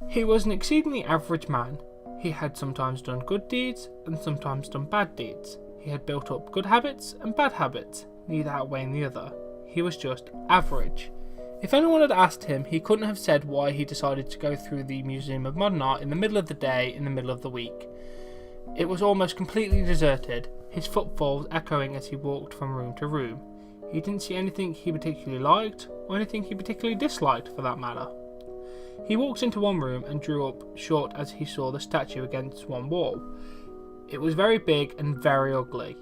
He was an exceedingly average man. He had sometimes done good deeds and sometimes done bad deeds. He had built up good habits and bad habits, neither outweighing the other. He was just average. If anyone had asked him, he couldn't have said why he decided to go through the Museum of Modern Art in the middle of the day, in the middle of the week. It was almost completely deserted, his footfalls echoing as he walked from room to room. He didn't see anything he particularly liked, or anything he particularly disliked for that matter. He walked into one room and drew up short as he saw the statue against one wall. It was very big and very ugly.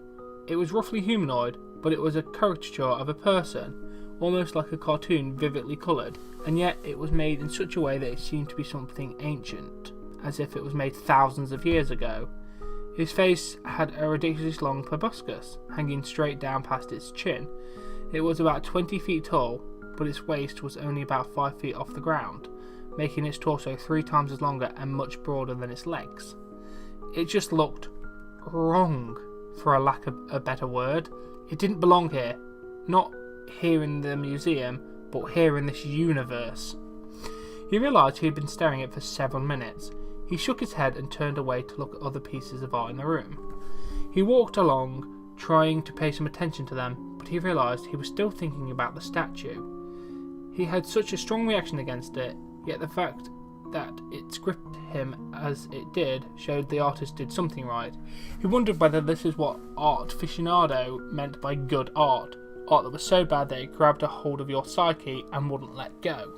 It was roughly humanoid, but it was a caricature of a person, almost like a cartoon vividly coloured, and yet it was made in such a way that it seemed to be something ancient, as if it was made thousands of years ago. His face had a ridiculously long proboscis, hanging straight down past its chin. It was about 20 feet tall, but its waist was only about 5 feet off the ground, making its torso 3 times as longer and much broader than its legs. It just looked wrong, for a lack of a better word. It didn't belong here. Not here in the museum, but here in this universe. He realised he had been staring at it for several minutes. He shook his head and turned away to look at other pieces of art in the room. He walked along, trying to pay some attention to them, but he realised he was still thinking about the statue. He had such a strong reaction against it, yet the fact that it gripped him as it did showed the artist did something right. He wondered whether this is what art aficionado meant by good art. Art that was so bad that it grabbed a hold of your psyche and wouldn't let go.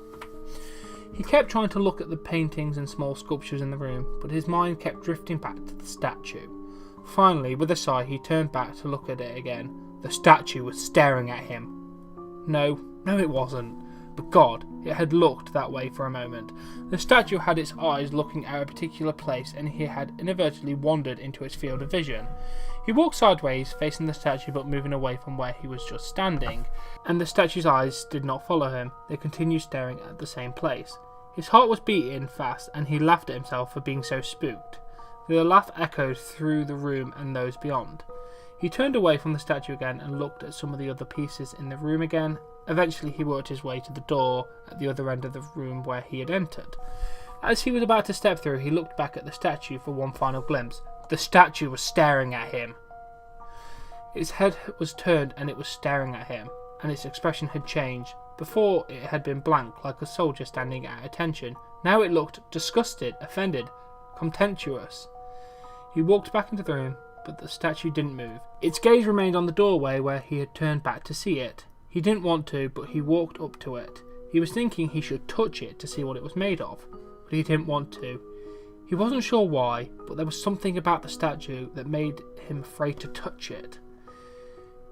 He kept trying to look at the paintings and small sculptures in the room, but his mind kept drifting back to the statue. Finally, with a sigh, he turned back to look at it again. The statue was staring at him. No, it wasn't. But God, it had looked that way for a moment. The statue had its eyes looking at a particular place, and he had inadvertently wandered into its field of vision. He walked sideways, facing the statue but moving away from where he was just standing, and the statue's eyes did not follow him. They continued staring at the same place. His heart was beating fast, and he laughed at himself for being so spooked. The laugh echoed through the room and those beyond. He turned away from the statue again and looked at some of the other pieces in the room again. Eventually he worked his way to the door at the other end of the room where he had entered. As he was about to step through, he looked back at the statue for one final glimpse. The statue was staring at him. Its head was turned and it was staring at him, and its expression had changed. Before it had been blank, like a soldier standing at attention. Now it looked disgusted, offended, contemptuous. He walked back into the room, but the statue didn't move. Its gaze remained on the doorway where he had turned back to see it. He didn't want to, but he walked up to it. He was thinking he should touch it to see what it was made of, but he didn't want to. He wasn't sure why, but there was something about the statue that made him afraid to touch it.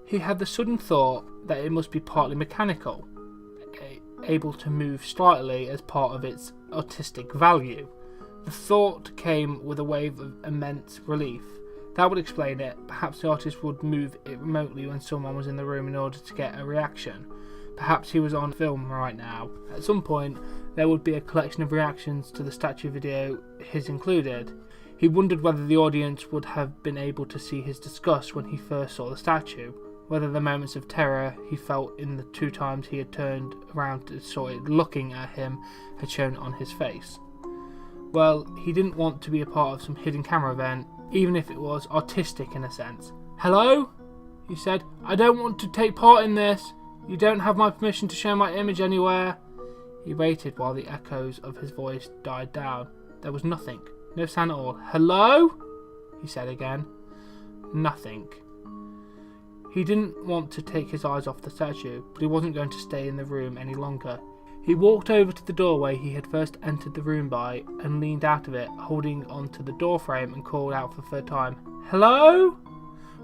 He had the sudden thought that it must be partly mechanical, able to move slightly as part of its artistic value. The thought came with a wave of immense relief. That would explain it. Perhaps the artist would move it remotely when someone was in the room in order to get a reaction. Perhaps he was on film right now. At some point, there would be a collection of reactions to the statue video, his included. He wondered whether the audience would have been able to see his disgust when he first saw the statue, whether the moments of terror he felt in the 2 times he had turned around and saw it looking at him had shown on his face. Well, he didn't want to be a part of some hidden camera event, even if it was artistic in a sense. "Hello?" he said. "I don't want to take part in this. You don't have my permission to show my image anywhere." He waited while the echoes of his voice died down. There was nothing. No sound at all. "Hello?" he said again. Nothing. He didn't want to take his eyes off the statue, but he wasn't going to stay in the room any longer. He walked over to the doorway he had first entered the room by and leaned out of it, holding onto the door frame, and called out for the 3rd time, "Hello?"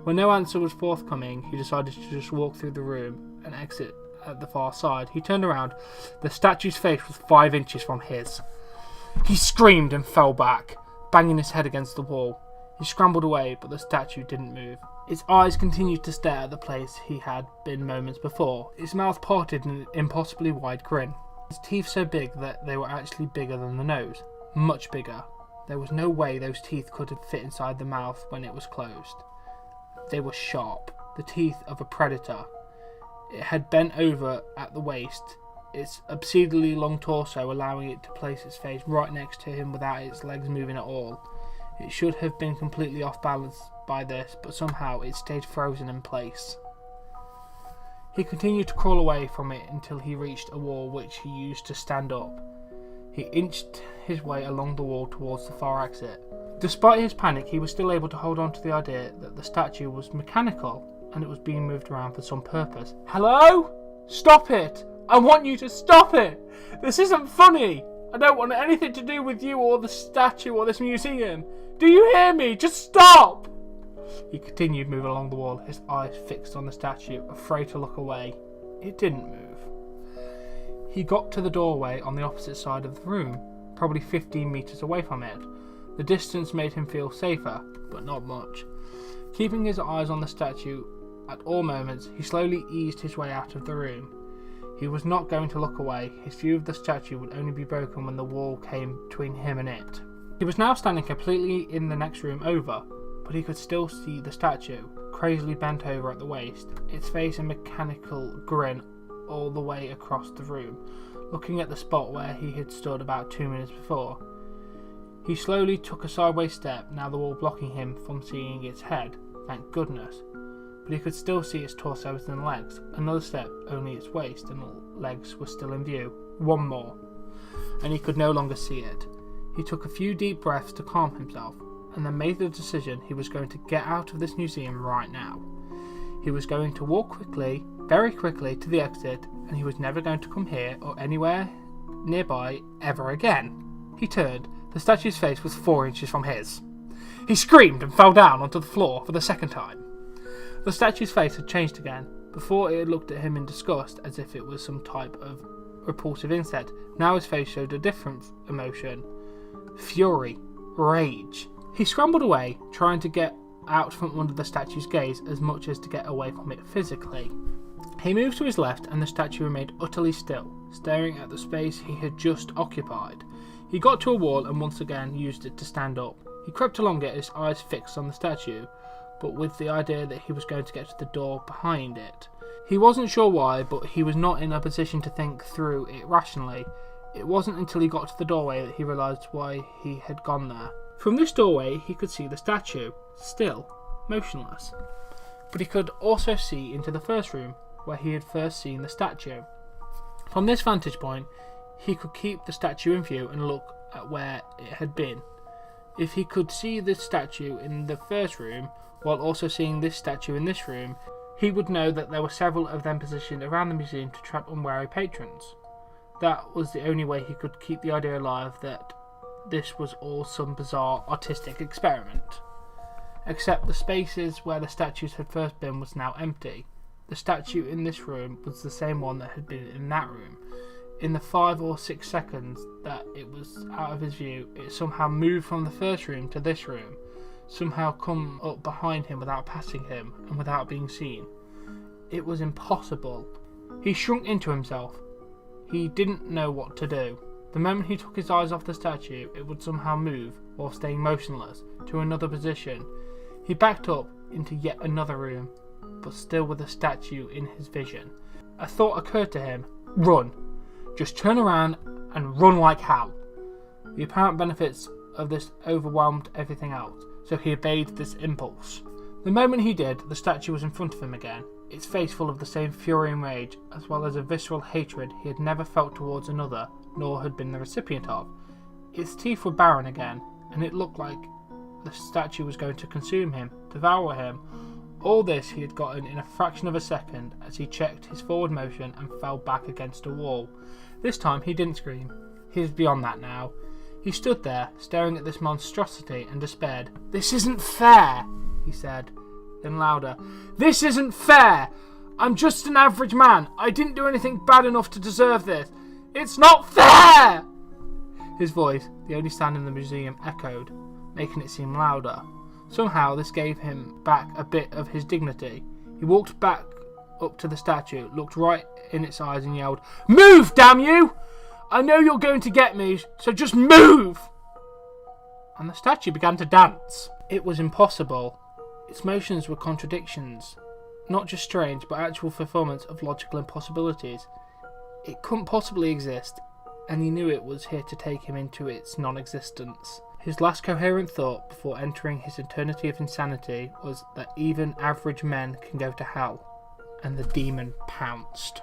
When no answer was forthcoming, he decided to just walk through the room and exit at the far side. He turned around. The statue's face was 5 inches from his. He screamed and fell back, banging his head against the wall. He scrambled away, but the statue didn't move. Its eyes continued to stare at the place he had been moments before. Its mouth parted in an impossibly wide grin. Its teeth so big that they were actually bigger than the nose. Much bigger. There was no way those teeth could have fit inside the mouth when it was closed. They were sharp. The teeth of a predator. It had bent over at the waist, its obscenely long torso allowing it to place its face right next to him without its legs moving at all. It should have been completely off balance by this, but somehow it stayed frozen in place. He continued to crawl away from it until he reached a wall which he used to stand up. He inched his way along the wall towards the far exit. Despite his panic, he was still able to hold on to the idea that the statue was mechanical and it was being moved around for some purpose. Hello? Stop it! I want you to stop it! This isn't funny! I don't want anything to do with you or the statue or this museum. Do you hear me? Just stop! He continued moving along the wall, his eyes fixed on the statue, afraid to look away. It didn't move. He got to the doorway on the opposite side of the room, probably 15 metres away from it. The distance made him feel safer, but not much. Keeping his eyes on the statue at all moments, he slowly eased his way out of the room. He was not going to look away. His view of the statue would only be broken when the wall came between him and it. He was now standing completely in the next room over, but he could still see the statue, crazily bent over at the waist, its face a mechanical grin all the way across the room, looking at the spot where he had stood about 2 minutes before. He slowly took a sideways step, now the wall blocking him from seeing its head, thank goodness. But he could still see its torso and legs. Another step, only its waist and legs were still in view. One more, and he could no longer see it. He took a few deep breaths to calm himself, and then made the decision he was going to get out of this museum right now. He was going to walk quickly, very quickly, to the exit, and he was never going to come here or anywhere nearby ever again. He turned. The statue's face was 4 inches from his. He screamed and fell down onto the floor for the second time. The statue's face had changed again. Before it had looked at him in disgust as if it was some type of repulsive insect. Now his face showed a different emotion. Fury. Rage. He scrambled away, trying to get out from under the statue's gaze as much as to get away from it physically. He moved to his left and the statue remained utterly still, staring at the space he had just occupied. He got to a wall and once again used it to stand up. He crept along it, his eyes fixed on the statue, but with the idea that he was going to get to the door behind it. He wasn't sure why, but he was not in a position to think through it rationally. It wasn't until he got to the doorway that he realised why he had gone there. From this doorway he could see the statue, still, motionless. But he could also see into the first room, where he had first seen the statue. From this vantage point, he could keep the statue in view and look at where it had been. If he could see the statue in the first room, while also seeing this statue in this room, he would know that there were several of them positioned around the museum to trap unwary patrons. That was the only way he could keep the idea alive that this was all some bizarre artistic experiment. Except the spaces where the statues had first been was now empty. The statue in this room was the same one that had been in that room. In the 5 or 6 seconds that it was out of his view, it somehow moved from the first room to this room, somehow come up behind him without passing him, and without being seen. It was impossible. He shrunk into himself. He didn't know what to do. The moment he took his eyes off the statue, it would somehow move, while staying motionless, to another position. He backed up into yet another room, but still with the statue in his vision. A thought occurred to him. Run. Just turn around and run like hell. The apparent benefits of this overwhelmed everything else, so he obeyed this impulse. The moment he did, the statue was in front of him again, its face full of the same fury and rage, as well as a visceral hatred he had never felt towards another, nor had been the recipient of. Its teeth were barren again, and it looked like the statue was going to consume him, devour him. All this he had gotten in a fraction of a second as he checked his forward motion and fell back against a wall. This time he didn't scream. He was beyond that now. He stood there, staring at this monstrosity and despaired. "This isn't fair," he said, then louder. "This isn't fair! I'm just an average man. I didn't do anything bad enough to deserve this. It's not fair!" His voice, the only sound in the museum, echoed, making it seem louder. Somehow this gave him back a bit of his dignity. He walked back up to the statue, looked right in its eyes and yelled, "Move, damn you! I know you're going to get me, so just move!" And the statue began to dance. It was impossible. Its motions were contradictions, not just strange, but actual fulfillments of logical impossibilities. It couldn't possibly exist, and he knew it was here to take him into its non-existence. His last coherent thought before entering his eternity of insanity was that even average men can go to hell, and the demon pounced.